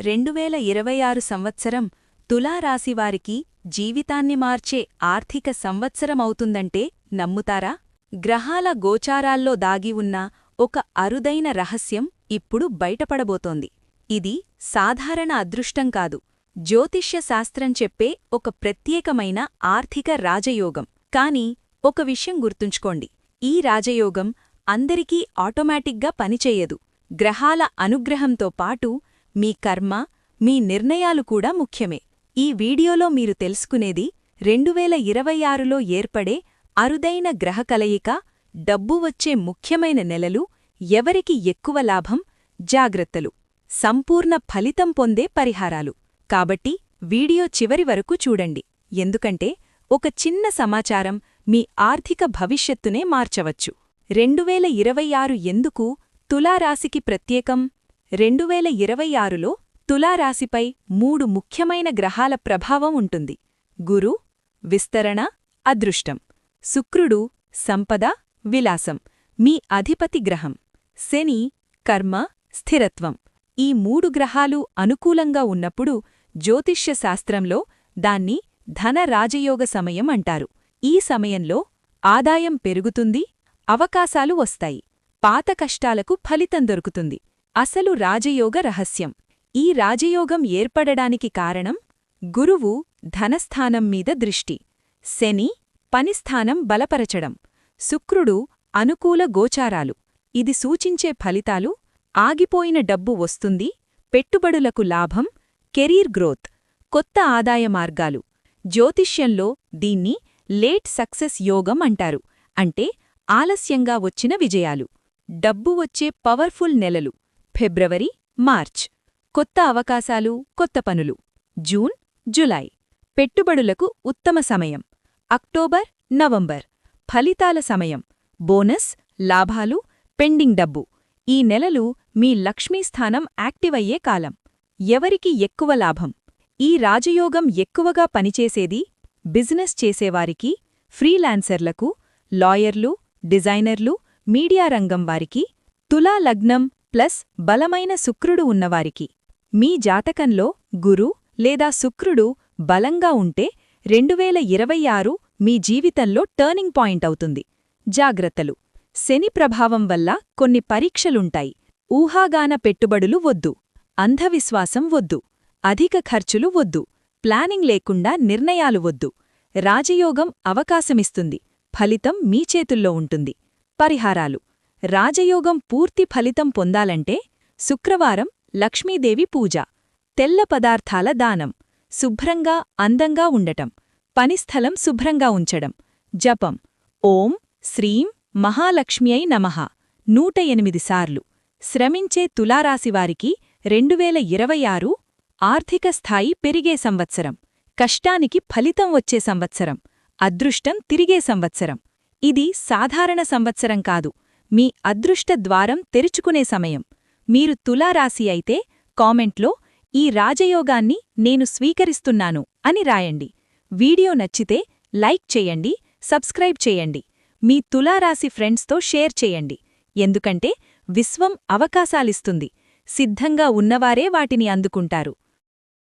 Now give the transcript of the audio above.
2026 సంవత్సరం తులారాశివారికి జీవితాన్ని మార్చే ఆర్థిక సంవత్సరమవుతుందంటే నమ్ముతారా? గ్రహాల గోచారాల్లో దాగి ఉన్న ఒక అరుదైన రహస్యం ఇప్పుడు బయటపడబోతోంది. ఇది సాధారణ అదృష్టం కాదు, జ్యోతిష్య శాస్త్రం చెప్పే ఒక ప్రత్యేకమైన ఆర్థిక రాజయోగం. కానీ ఒక విషయం గుర్తుంచుకోండి, ఈ రాజయోగం అందరికీ ఆటోమేటిక్గా పనిచేయదు. గ్రహాల అనుగ్రహంతో పాటు మీ కర్మ, మీ నిర్ణయాలు కూడా ముఖ్యమే. ఈ వీడియోలో మీరు తెలుసుకునేది 2026లో ఏర్పడే అరుదైన గ్రహ కలయిక, డబ్బు వచ్చే ముఖ్యమైన నెలలు, ఎవరికి ఎక్కువ లాభం, జాగ్రత్తలు, సంపూర్ణ ఫలితం పొందే పరిహారాలు. కాబట్టి వీడియో చివరి వరకు చూడండి, ఎందుకంటే ఒక చిన్న సమాచారం మీ ఆర్థిక భవిష్యత్తునే మార్చవచ్చు. 2026 ఎందుకు తులారాశికి ప్రత్యేకం? 2026లో తులారాశిపై 3 ముఖ్యమైన గ్రహాల ప్రభావం ఉంటుంది. గురు, విస్తరణ, అదృష్టం. శుక్రుడు, సంపద, విలాసం, మీ అధిపతి గ్రహం. శని, కర్మ, స్థిరత్వం. ఈ 3 గ్రహాలు అనుకూలంగా ఉన్నప్పుడు జ్యోతిష్య శాస్త్రంలో దాన్ని ధన రాజయోగ సమయం అంటారు. ఈ సమయంలో ఆదాయం పెరుగుతుంది, అవకాశాలు వస్తాయి, పాత కష్టాలకు ఫలితం దొరుకుతుంది. అసలు రాజయోగ రహస్యం. ఈ రాజయోగం ఏర్పడడానికి కారణం: గురువు ధనస్థానం మీద దృష్టి, శని పనిస్థానం బలపరచడం, శుక్రుడు అనుకూల గోచారాలు. ఇది సూచించే ఫలితాలు: ఆగిపోయిన డబ్బు వస్తుంది, పెట్టుబడులకు లాభం, కెరీర్ గ్రోత్, కొత్త ఆదాయ మార్గాలు. జ్యోతిష్యంలో దీన్ని లేట్ సక్సెస్ యోగం అంటారు, అంటే ఆలస్యంగా వచ్చిన విజయాలు. డబ్బు వచ్చే పవర్ఫుల్ నెలలు: ఫిబ్రవరి, మార్చ్ కొత్త అవకాశాలు, కొత్త పనులు. జూన్, జులై పెట్టుబడులకు ఉత్తమ సమయం. అక్టోబర్, నవంబర్ ఫలితాల సమయం, బోనస్, లాభాలు, పెండింగ్ డబ్బు. ఈ నెలలు మీ లక్ష్మీస్థానం యాక్టివయ్యే కాలం. ఎవరికి ఎక్కువ లాభం? ఈ రాజయోగం ఎక్కువగా పనిచేసేది బిజినెస్ చేసేవారికి, ఫ్రీలాన్సర్లకు, లాయర్లు, డిజైనర్లు, మీడియా రంగం వారికి. తులా లగ్నం ప్లస్ బలమైన శుక్రుడు ఉన్నవారికి. మీ జాతకంలో గురు లేదా శుక్రుడు బలంగా ఉంటే 2026 మీ జీవితంలో టర్నింగ్ పాయింట్ అవుతుంది. జాగ్రత్తలు: శని ప్రభావం వల్ల కొన్ని పరీక్షలుంటాయి. ఊహాగాన పెట్టుబడులు వద్దు, అంధవిశ్వాసం వద్దు, అధిక ఖర్చులు వద్దు, ప్లానింగ్ లేకుండా నిర్ణయాలు వద్దు. రాజయోగం అవకాశమిస్తుంది, ఫలితం మీ చేతుల్లో ఉంటుంది. పరిహారాలు: రాజయోగం పూర్తి ఫలితం పొందాలంటే శుక్రవారం లక్ష్మీదేవి పూజ, తెల్ల పదార్థాల దానం, శుభ్రంగా అందంగా ఉండటం, పనిస్థలం శుభ్రంగా ఉంచడం, జపం ఓం శ్రీం మహాలక్ష్మ్యై నమః 108 సార్లు. శ్రమించే తులారాశివారికి 2026 ఆర్థిక స్థాయి పెరిగే సంవత్సరం, కష్టానికి ఫలితం వచ్చే సంవత్సరం, అదృష్టం తిరిగే సంవత్సరం. ఇది సాధారణ సంవత్సరం కాదు, మీ అదృష్ట ద్వారం తెరుచుకునే సమయం. మీరు తులారాశి అయితే కామెంట్లో ఈ రాజయోగాన్ని నేను స్వీకరిస్తున్నాను అని రాయండి. వీడియో నచ్చితే లైక్ చేయండి, సబ్స్క్రైబ్ చేయండి, మీ తులారాశి ఫ్రెండ్స్తో షేర్ చేయండి. ఎందుకంటే విశ్వం అవకాశాలిస్తుంది, సిద్ధంగా ఉన్నవారే వాటిని అందుకుంటారు.